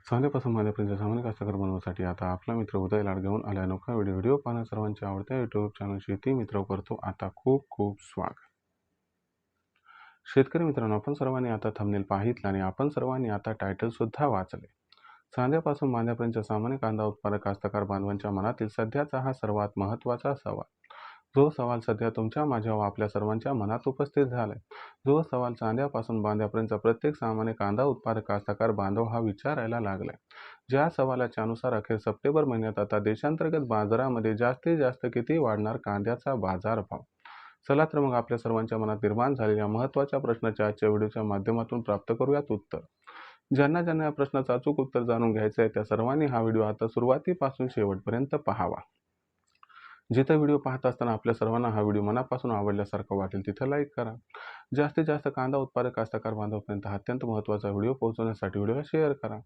चांगल्यापासून माझ्यापर्यंत सामान्य कास्तकार बनवण्यासाठी आता आपला मित्र उदय लाड घेऊन आला अनोखा व्हिडिओ पाहणं सर्वांच्या आवडत्या यूट्यूब चॅनल शेती मित्र करतो आता खूप खूप स्वागत. शेतकरी मित्रांनो, आपण सर्वांनी आता थंबनेल पाहितलं आणि आपण सर्वांनी आता टायटल सुद्धा वाचले. चांद्यापासून मांद्यापर्यंत सामान्य कांदा उत्पादक कास्तकार बांधवांच्या मनातील सध्याचा हा सर्वात महत्त्वाचा सवाल. जो सवाल सध्या तुमच्या माझ्या व आपल्या सर्वांच्या मनात उपस्थित झालाय. जो सवाल चांद्यापासून बांद्यापर्यंत प्रत्येक सामान्य कांदा उत्पादक कास्तकार बांधव हा विचारायला लागलाय. ज्या सवालाच्या अनुसार अखेर सप्टेंबर महिन्यात आता देशांतर्गत बाजारामध्ये जास्तीत जास्त किती वाढणार कांद्याचा बाजारभाव. चला तर मग आपल्या सर्वांच्या मनात निर्माण झालेल्या महत्त्वाच्या प्रश्नाच्या आजच्या व्हिडिओच्या माध्यमातून प्राप्त करूयात उत्तर. ज्यांना ज्यांना या प्रश्नाचं अचूक उत्तर जाणून घ्यायचं आहे त्या सर्वांनी हा व्हिडिओ आता सुरुवातीपासून शेवटपर्यंत पाहावा. जिथं व्हिडिओ पाहत असताना आपल्या सर्वांना हा व्हिडिओ मनापासून आवडल्यासारखं वाटेल तिथं लाईक करा. जास्तीत जास्त कांदा उत्पादक कास्तकार बांधवांपर्यंत हा अत्यंत महत्त्वाचा व्हिडिओ पोहोचवण्यासाठी व्हिडिओला शेअर करा.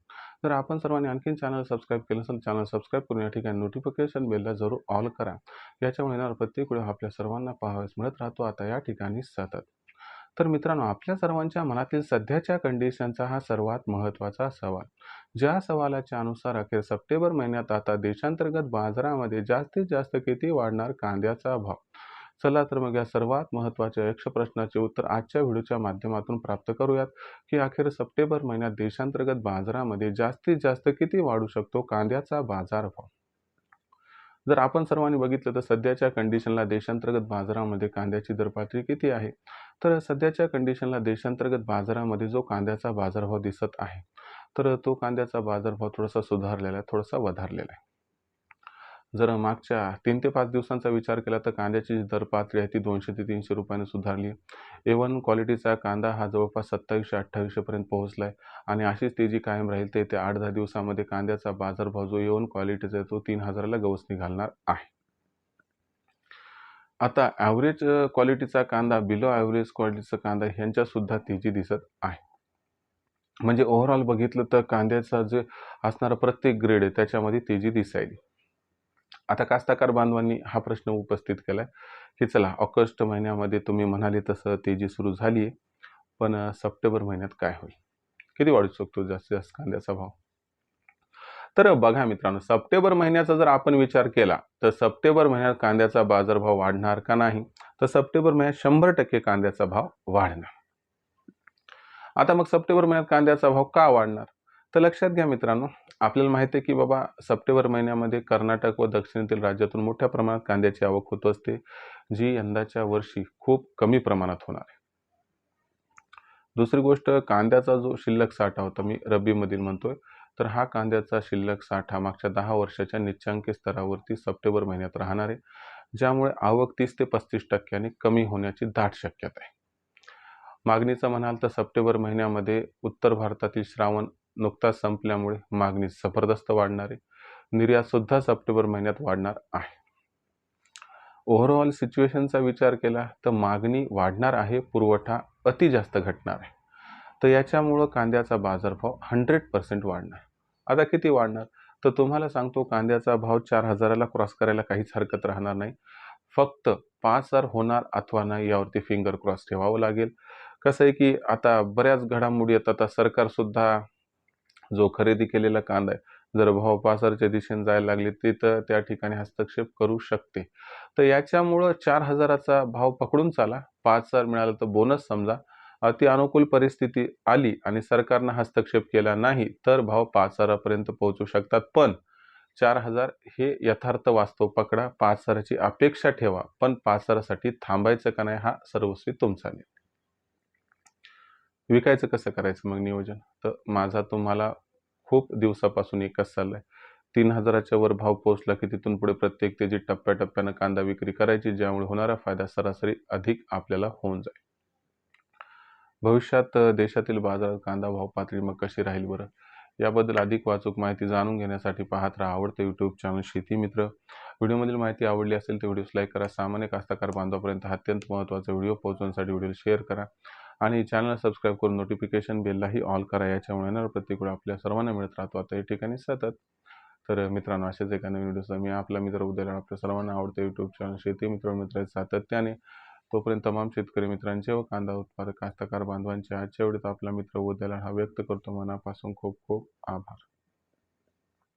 जर आपण सर्वांनी आणखीन चॅनल सबस्क्राईब केलं असेल चॅनल सबस्क्राईब करून या ठिकाणी नोटिफिकेशन बेलला जरूर ऑल करा. याच्यामुळे येणारा प्रत्येक व्हिडिओ आपल्या सर्वांना पाहावयास मिळत राहतो आता या ठिकाणी सतत. तर मित्रांनो, आपल्या सर्वांच्या मनातील सध्याच्या कंडिशनचा हा सर्वात महत्त्वाचा सवाल. ज्या सवालाच्या अनुसार अखेर सप्टेंबर महिन्यात आता देशांतर्गत बाजारामध्ये जास्तीत जास्त किती वाढणार कांद्याचा भाव. चला तर मग या सर्वात महत्त्वाच्या यक्ष प्रश्नाचे उत्तर आजच्या व्हिडिओच्या माध्यमातून प्राप्त करूयात की अखेर सप्टेंबर महिन्यात देशांतर्गत बाजारामध्ये जास्तीत जास्त किती वाढू शकतो कांद्याचा बाजारभाव. जर आपण सर्वांनी बघितलं तर सध्याच्या कंडिशनला देशांतर्गत बाजारामध्ये कांद्याची दरपातळी किती आहे. तर सध्याच्या कंडिशनला देशांतर्गत बाजारामध्ये जो कांद्याचा बाजारभाव दिसत आहे तर तो कांद्याचा बाजारभाव थोडासा सुधारलेला आहे, थोडासा वधारलेला आहे. जर मागच्या 3 ते 5 दिवसांचा विचार केला तर कांद्याची जी दरपातळी आहे ती 200 ते 300 रुपयांनी सुधारली. A1 क्वालिटीचा कांदा हा जवळपास 2700-2800 पर्यंत पोहोचला आहे आणि अशीच तेजी कायम राहील ते 8-10 दिवसामध्ये कांद्याचा बाजारभाव जो A1 क्वालिटीचा आहे तो 3000ला गवसणी घालणार आहे. आता ॲव्हरेज क्वालिटीचा कांदा, बिलो ॲव्हरेज क्वालिटीचा कांदा ह्यांच्या सुद्धा तेजी दिसत आहे. म्हणजे ओव्हरऑल बघितलं तर कांद्याचा जे असणारा प्रत्येक ग्रेड आहे त्याच्यामध्ये तेजी दिसायली. आता कास्तकार बांधवांनी हा प्रश्न उपस्थित केलाय की चला ऑगस्ट महिन्यामध्ये तुम्ही म्हणाले तसं तेजी सुरू झाली आहे, पण सप्टेंबर महिन्यात काय होईल, किती वाढू शकतो जास्तीत जास्त कांद्याचा भाव. तर बघा मित्रांनो, सप्टेंबर महिन्याचा जर आपण विचार केला तर सप्टेंबर महिन्यात कांद्याचा बाजारभाव वाढणार का नाही, तर सप्टेंबर महिन्यात 100% कांद्याचा भाव वाढणार. आता मग सप्टेंबर महिन्यात कांद्याचा भाव का वाढणार, तर लक्षात घ्या मित्रांनो, आपल्याला माहिती आहे की बाबा सप्टेंबर महिन्यामध्ये कर्नाटक व दक्षिणेतील राज्यातून मोठ्या प्रमाणात कांद्याची आवक होत असते, जी यंदाच्या वर्षी खूप कमी प्रमाणात होणार आहे. दुसरी गोष्ट, कांद्याचा जो शिल्लक साठा होता, मी रब्बीमधील म्हणतोय, तर हा कांद्याचा शिल्लक साठा मागच्या 10 वर्षाच्या निच्चांकी स्तरावरती सप्टेंबर महिन्यात राहणार आहे, ज्यामुळे आवक 30 ते 35% कमी होण्याची दाट शक्यता आहे. मागणीचं म्हणाल तर सप्टेंबर महिन्यामध्ये उत्तर भारतातील श्रावण नुकताच संपल्यामुळे मागणी जबरदस्त वाढणार आहे. निर्यात सुद्धा सप्टेंबर महिन्यात वाढणार आहे. ओव्हरऑल सिच्युएशनचा विचार केला तर मागणी वाढणार आहे, पुरवठा अति जास्त घटणार आहे. तर याच्यामुळं कांद्याचा बाजारभाव 100% वाढणार. आता किती वाढणार, तर तुम्हाला सांगतो, कांद्याचा भाव 4000ला क्रॉस करायला काहीच हरकत राहणार नाही. फक्त 5000 होणार अथवा नाही यावरती फिंगर क्रॉस ठेवावं लागेल. कसं आहे की आता बऱ्याच घडामोडी येतात. आता सरकारसुद्धा जो खरेदी केलेला कांदा आहे, जर भाव 5000च्या दिशेने जायला लागले तर त्या ठिकाणी हस्तक्षेप करू शकते. तर याच्यामुळं 4000चा भाव पकडून चाला, 5000 मिळालं तर बोनस समजा. अति अनुकूल परिस्थिती आली आणि सरकारनं हस्तक्षेप केला नाही तर भाव 5000पर्यंत पोहोचू शकतात. पण 4000 हे यथार्थ वास्तव पकडा, 5000ची अपेक्षा ठेवा, पण 5000साठी थांबायचं का नाही हा सर्वस्वी तुमचा निर्णय. विकायचं कसं करायचं मग नियोजन, तर माझा तुम्हाला खूप दिवसापासून एकच सल्ला आहे. 3000च्या वर भाव पोहोचला की तिथून पुढे प्रत्येक तेजी टप्प्याटप्प्यानं कांदा विक्री करायची, ज्यामुळे होणारा फायदा सरासरी अधिक आपल्याला होऊन जाईल. भविष्यात देशातील बाजारात कांदा भाव पातळी मग कशी राहील बरं, याबद्दल अधिक वाचूक माहिती जाणून घेण्यासाठी पाहत राहा आवडते यूट्यूब चॅनल शेती मित्र. व्हिडिओमधील माहिती आवडली असेल तर व्हिडिओस लाईक करा. सामान्य कास्तकार बांधवापर्यंत हा अत्यंत महत्त्वाचा व्हिडिओ पोहोचवण्यासाठी व्हिडिओ शेअर करा आणि चॅनल सबस्क्राईब करून नोटिफिकेशन बेललाही ऑल करा. याच्यामुळे येणारा प्रत्येक व्हिडिओ आपल्या सर्वांना मिळत राहतो आता या ठिकाणी सतत. तर मित्रांनो, अशाच एका नवीन व्हिडिओचा मी आपला मित्र उदय लाड आपल्या सर्वांना आवडते यूट्यूब चॅनल शेती मित्र सातत्याने. तोपर्यंत तमाम शेतकरी मित्रांचे व कांदा उत्पादक कास्तकार बांधवांचे आजच्या व्हिडिओत आपला मित्र उदय लाड हा व्यक्त करतो मनापासून खूप खूप आभार.